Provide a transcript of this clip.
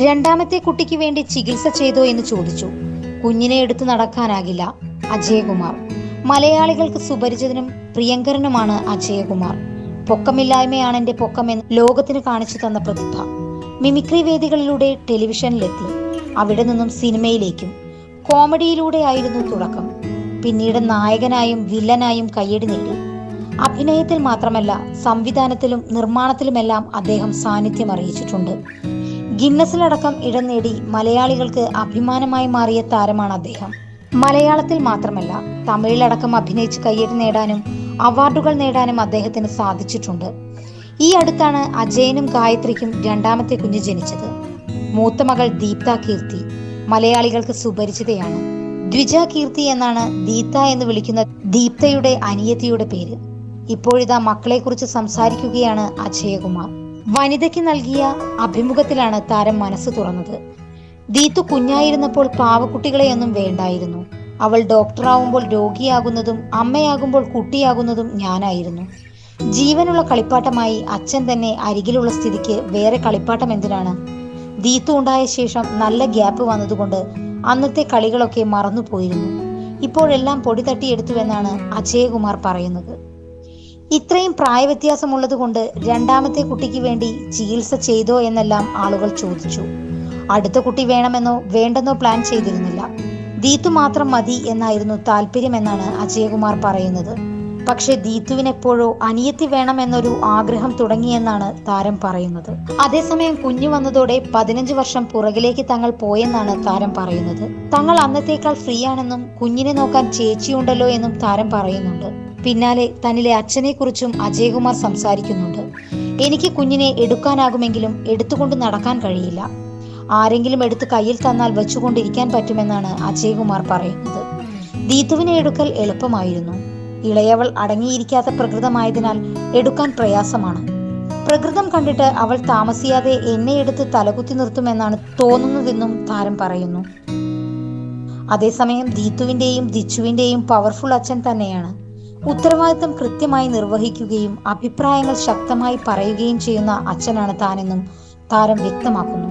രണ്ടാമത്തെ കുട്ടിക്ക് വേണ്ടി ചികിത്സ ചെയ്തോ എന്ന് ചോദിച്ചു. കുഞ്ഞിനെ എടുത്തു നടക്കാനാകില്ല. അജയകുമാർ. മലയാളികൾക്ക് സുപരിചിതനും പ്രിയങ്കരനുമാണ് അജയകുമാർ. പൊക്കമില്ലായ്മയാണ് എന്റെ പൊക്കമെന്ന് ലോകത്തിന് കാണിച്ചു തന്ന പ്രതിഭ. മിമിക്രി വേദികളിലൂടെ ടെലിവിഷനിലെത്തി. അവിടെ നിന്നും സിനിമയിലേക്കും. കോമഡിയിലൂടെ ആയിരുന്നു തുടക്കം. പിന്നീട് നായകനായും വില്ലനായും കയ്യടി നേടി. അഭിനയത്തിൽ മാത്രമല്ല, സംവിധാനത്തിലും നിർമ്മാണത്തിലുമെല്ലാം അദ്ദേഹം സാന്നിധ്യം അറിയിച്ചിട്ടുണ്ട്. ഗിന്നസിലടക്കം ഇടം നേടി മലയാളികൾക്ക് അഭിമാനമായി മാറിയ താരമാണ് അദ്ദേഹം. മലയാളത്തിൽ മാത്രമല്ല, തമിഴിലടക്കം അഭിനയിച്ച് കയ്യടി നേടാനും അവാർഡുകൾ നേടാനും അദ്ദേഹത്തിന് സാധിച്ചിട്ടുണ്ട്. ഈ അടുത്താണ് അജയനും ഗായത്രിക്കും രണ്ടാമത്തെ കുഞ്ഞ് ജനിച്ചത്. മൂത്ത മകൾ ദീപ്ത കീർത്തി മലയാളികൾക്ക് സുപരിചിതയാണ്. ദ്വിജ കീർത്തി എന്നാണ് ദീപ്ത എന്ന് വിളിക്കുന്ന ദീപ്തയുടെ അനിയത്തിയുടെ പേര്. ഇപ്പോഴിതാ മക്കളെക്കുറിച്ച് സംസാരിക്കുകയാണ് അജയകുമാർ. വനിതയ്ക്ക് നൽകിയ അഭിമുഖത്തിലാണ് താരം മനസ്സ് തുറന്നത്. ദീത്തു കുഞ്ഞായിരുന്നപ്പോൾ പാവക്കുട്ടികളെയൊന്നും വേണ്ടായിരുന്നു. അവൾ ഡോക്ടറാവുമ്പോൾ രോഗിയാകുന്നതും അമ്മയാകുമ്പോൾ കുട്ടിയാകുന്നതും ഞാനായിരുന്നു. ജീവനുള്ള കളിപ്പാട്ടമായി അച്ഛൻ തന്നെ അരികിലുള്ള സ്ഥിതിക്ക് വേറെ കളിപ്പാട്ടം എന്തിനാണ്? ദീത്തു ഉണ്ടായ ശേഷം നല്ല ഗ്യാപ്പ് വന്നതുകൊണ്ട് അന്നത്തെ കളികളൊക്കെ മറന്നുപോയിരുന്നു. ഇപ്പോഴെല്ലാം പൊടി തട്ടിയെടുത്തുവെന്നാണ് അജയകുമാർ പറയുന്നത്. ഇത്രയും പ്രായവ്യത്യാസമുള്ളത് കൊണ്ട് രണ്ടാമത്തെ കുട്ടിക്ക് വേണ്ടി ചികിത്സ ചെയ്തോ എന്നെല്ലാം ആളുകൾ ചോദിച്ചു. അടുത്ത കുട്ടി വേണമെന്നോ വേണ്ടെന്നോ പ്ലാൻ ചെയ്തിരുന്നില്ല. ദീത്തു മാത്രം മതി എന്നായിരുന്നു താല്പര്യമെന്നാണ് അജയകുമാർ പറയുന്നത്. പക്ഷെ ദീത്തുവിനെപ്പോഴോ അനിയത്തി വേണമെന്നൊരു ആഗ്രഹം തുടങ്ങിയെന്നാണ് താരം പറയുന്നത്. അതേസമയം കുഞ്ഞു വന്നതോടെ 15 വർഷം പുറകിലേക്ക് തങ്ങൾ പോയെന്നാണ് താരം പറയുന്നത്. തങ്ങൾ അന്നത്തേക്കാൾ ഫ്രീ ആണെന്നും കുഞ്ഞിനെ നോക്കാൻ ചേച്ചിയുണ്ടല്ലോ എന്നും താരം പറയുന്നുണ്ട്. പിന്നാലെ തന്നിലെ അച്ഛനെ കുറിച്ചും അജയകുമാർ സംസാരിക്കുന്നുണ്ട്. എനിക്ക് കുഞ്ഞിനെ എടുക്കാനാകുമെങ്കിലും എടുത്തുകൊണ്ട് നടക്കാൻ കഴിയില്ല. ആരെങ്കിലും എടുത്ത് കയ്യിൽ തന്നാൽ വെച്ചുകൊണ്ടിരിക്കാൻ പറ്റുമെന്നാണ് അജയകുമാർ പറയുന്നത്. ദീതുവിനെ എടുക്കൽ എളുപ്പമായിരുന്നു. ഇളയവൾ അടങ്ങിയിരിക്കാത്ത പ്രകൃതമായതിനാൽ എടുക്കാൻ പ്രയാസമാണ്. പ്രകൃതം കണ്ടിട്ട് അവൾ താമസിയാതെ എന്നെ എടുത്ത് തലകുത്തി നിർത്തുമെന്നാണ് തോന്നുന്നതെന്നും താരം പറയുന്നു. അതേസമയം ദീതുവിന്റെയും ദിച്ചുവിന്റെയും പവർഫുൾ അച്ഛൻ തന്നെയാണ്. ഉത്തരവാദിത്തം കൃത്യമായി നിർവഹിക്കുകയും അഭിപ്രായങ്ങൾ ശക്തമായി പറയുകയും ചെയ്യുന്ന അച്ഛനാണ് താനെന്നും താരം വ്യക്തമാക്കുന്നു.